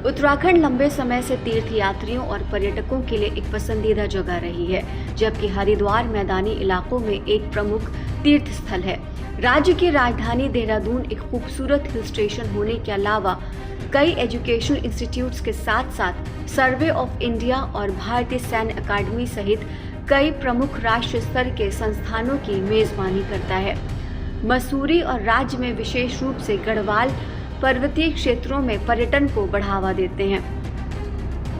उत्तराखंड लंबे समय से तीर्थ यात्रियों और पर्यटकों के लिए एक पसंदीदा जगह रही है, जबकि हरिद्वार मैदानी इलाकों में एक प्रमुख तीर्थ स्थल है। राज्य की राजधानी देहरादून एक खूबसूरत हिल स्टेशन होने के अलावा कई एजुकेशनल इंस्टीट्यूट्स के साथ साथ सर्वे ऑफ इंडिया और भारतीय सैन्य अकादमी सहित कई प्रमुख राष्ट्रीय स्तर के संस्थानों की मेजबानी करता है। मसूरी और राज्य में विशेष रूप से गढ़वाल पर्वतीय क्षेत्रों में पर्यटन को बढ़ावा देते हैं।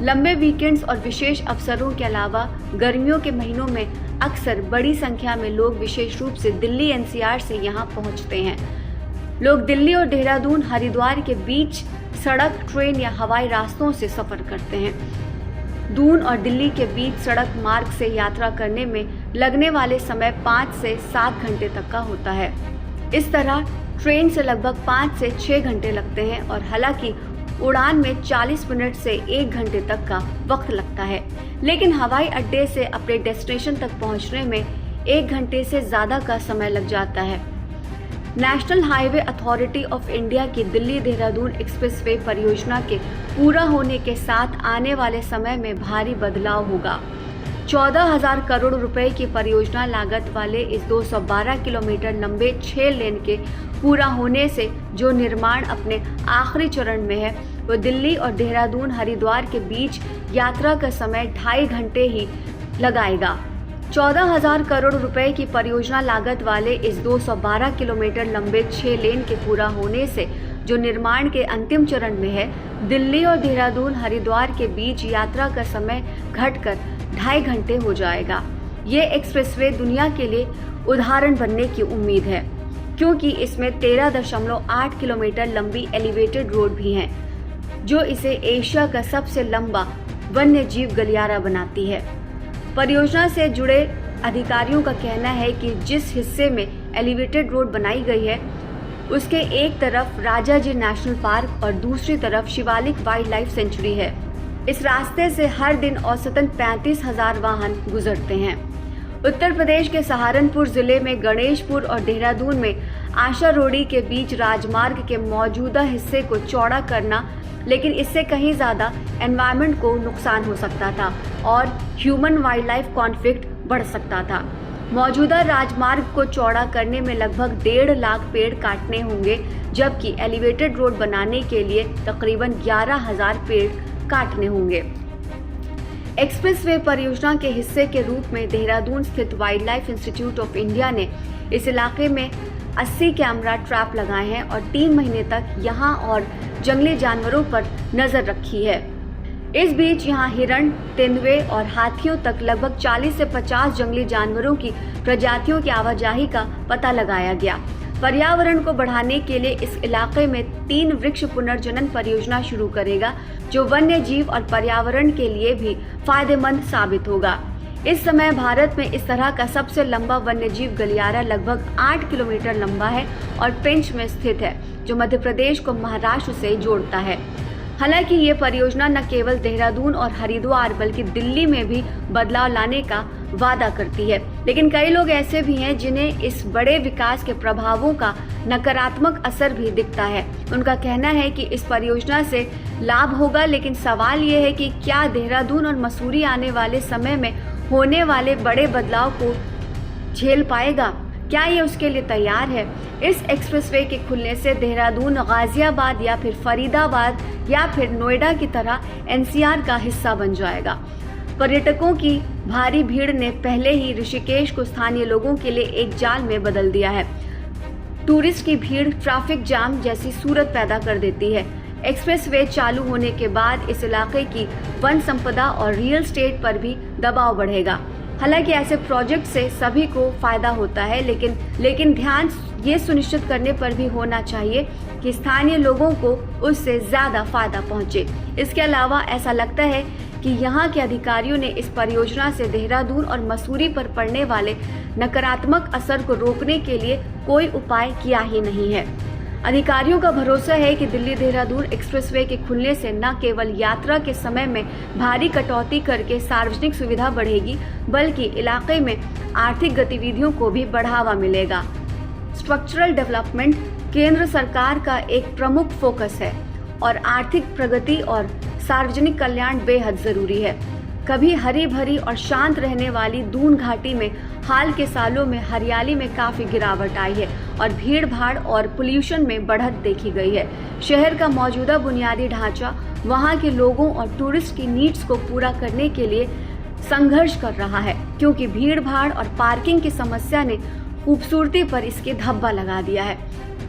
लंबे वीकेंड्स और विशेष अवसरों के अलावा गर्मियों के महीनों में अक्सर बड़ी संख्या में लोग विशेष रूप से दिल्ली एनसीआर से यहाँ पहुँचते हैं। लोग दिल्ली और देहरादून हरिद्वार के बीच सड़क, ट्रेन या हवाई रास्तों से सफर करते हैं। दून और दिल्ली के बीच सड़क मार्ग से यात्रा करने में लगने वाले समय 5 से 7 घंटे तक का होता है। इस तरह ट्रेन से लगभग 5 से 6 घंटे लगते हैं और हालांकि उड़ान में 40 मिनट से 1 घंटे तक का वक्त लगता है, लेकिन हवाई अड्डे से अपने डेस्टिनेशन तक पहुंचने में 1 घंटे से ज़्यादा का समय लग जाता है। National highway authority of India की दिल्ली देहरादून एक्सप्रेसवे परियोजना के पूरा होने के साथ आने वाले समय में भारी बदलाव होगा। 14,000 करोड़ रुपए की परियोजना लागत वाले इस 212 किलोमीटर लंबे 6 लेन के पूरा होने से जो निर्माण अपने आखिरी चरण में है, वो दिल्ली और देहरादून हरिद्वार के बीच यात्रा का समय 2.5 घंटे ही लगाएगा। 14,000 करोड़ रुपए की परियोजना लागत वाले इस 212 किलोमीटर लंबे 6 लेन के पूरा होने से जो निर्माण के अंतिम चरण में है, दिल्ली और देहरादून हरिद्वार के बीच यात्रा का समय घटकर 2.5 घंटे हो जाएगा। ये एक्सप्रेसवे दुनिया के लिए उदाहरण बनने की उम्मीद है, क्योंकि इसमें 13.8 किलोमीटर लंबी एलिवेटेड रोड भी है, जो इसे एशिया का सबसे लंबा वन्य जीव गलियारा बनाती है। परियोजना से जुड़े अधिकारियों का कहना है कि जिस हिस्से में एलिवेटेड रोड बनाई गई है, उसके एक तरफ राजाजी नेशनल पार्क और दूसरी तरफ शिवालिक वाइल्ड लाइफ सेंचुरी है। इस रास्ते से हर दिन औसतन 35,000 वाहन गुजरते हैं। उत्तर प्रदेश के सहारनपुर जिले में गणेशपुर और देहरादून में आशा रोडी के बीच राजमार्ग के मौजूदा हिस्से को चौड़ा करना, लेकिन इससे कहीं ज़्यादा एनवायरनमेंट को नुकसान हो सकता था और ह्यूमन वाइल्ड लाइफ कॉन्फ्लिक्ट बढ़ सकता था। मौजूदा राजमार्ग को चौड़ा करने में लगभग 1.5 लाख पेड़ काटने होंगे, जबकि एलिवेटेड रोड बनाने के लिए तकरीबन 11,000 पेड़ काटने होंगे। एक्सप्रेसवे परियोजना के हिस्से के रूप में देहरादून स्थित wild life institute of India ने इस इलाके में 80 कैमरा ट्रैप लगाए हैं और 3 महीने तक यहां और जंगली जानवरों पर नजर रखी है। इस बीच यहां हिरण, तेंदुए और हाथियों तक लगभग 40 से 50 जंगली जानवरों की प्रजातियों की आवाजाही का पता लगाया गया। पर्यावरण को बढ़ाने के लिए इस इलाके में 3 वृक्ष पुनर्जनन परियोजना शुरू करेगा, जो वन्य जीव और पर्यावरण के लिए भी फायदेमंद साबित होगा। इस समय भारत में इस तरह का सबसे लंबा वन्यजीव गलियारा लगभग 8 किलोमीटर लंबा है और पेंच में स्थित है, जो मध्य प्रदेश को महाराष्ट्र से जोड़ता है। हालांकि ये परियोजना न केवल देहरादून और हरिद्वार बल्कि दिल्ली में भी बदलाव लाने का वादा करती है, लेकिन कई लोग ऐसे भी हैं जिन्हें इस बड़े विकास के प्रभावों का नकारात्मक असर भी दिखता है। उनका कहना है कि इस परियोजना से लाभ होगा, लेकिन सवाल ये है कि क्या देहरादून और मसूरी आने वाले समय में होने वाले बड़े बदलाव को झेल पाएगा? क्या ये उसके लिए तैयार है? इस एक्सप्रेसवे के खुलने से देहरादून गाजियाबाद या फिर फरीदाबाद या फिर नोएडा की तरह एनसीआर का हिस्सा बन जाएगा। पर्यटकों की भारी भीड़ ने पहले ही ऋषिकेश को स्थानीय लोगों के लिए एक जाल में बदल दिया है। टूरिस्ट की भीड़ ट्रैफिक जाम जैसी सूरत पैदा कर देती है। एक्सप्रेसवे चालू होने के बाद इस इलाके की वन संपदा और रियल एस्टेट पर भी दबाव बढ़ेगा। हालांकि ऐसे प्रोजेक्ट से सभी को फायदा होता है, लेकिन ध्यान ये सुनिश्चित करने पर भी होना चाहिए कि स्थानीय लोगों को उससे ज़्यादा फायदा पहुंचे। इसके अलावा ऐसा लगता है कि यहाँ के अधिकारियों ने इस परियोजना से देहरादून और मसूरी पर पड़ने वाले नकारात्मक असर को रोकने के लिए कोई उपाय किया ही नहीं है। अधिकारियों का भरोसा है कि दिल्ली देहरादून एक्सप्रेसवे के खुलने से न केवल यात्रा के समय में भारी कटौती करके सार्वजनिक सुविधा बढ़ेगी, बल्कि इलाके में आर्थिक गतिविधियों को भी बढ़ावा मिलेगा। स्ट्रक्चरल डेवलपमेंट केंद्र सरकार का एक प्रमुख फोकस है। और आर्थिक प्रगति और सार्वजनिक कल्याण बेहद जरूरी है। कभी हरी भरी और शांत रहने वाली दून घाटी में हाल के सालों में हरियाली में काफी गिरावट आई है और भीड़ भाड़ और पोल्यूशन में बढ़त देखी गई है। शहर का मौजूदा बुनियादी ढांचा वहां के लोगों और टूरिस्ट की नीड्स को पूरा करने के लिए संघर्ष कर रहा है, क्योंकि भीड़ भाड़ और पार्किंग की समस्या ने खूबसूरती पर इसके धब्बा लगा दिया है।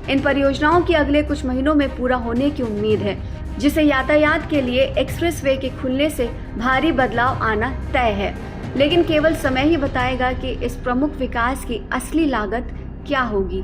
इन परियोजनाओं की अगले कुछ महीनों में पूरा होने की उम्मीद है, जिसे यातायात के लिए एक्सप्रेसवे के खुलने से भारी बदलाव आना तय है। लेकिन केवल समय ही बताएगा कि इस प्रमुख विकास की असली लागत क्या होगी।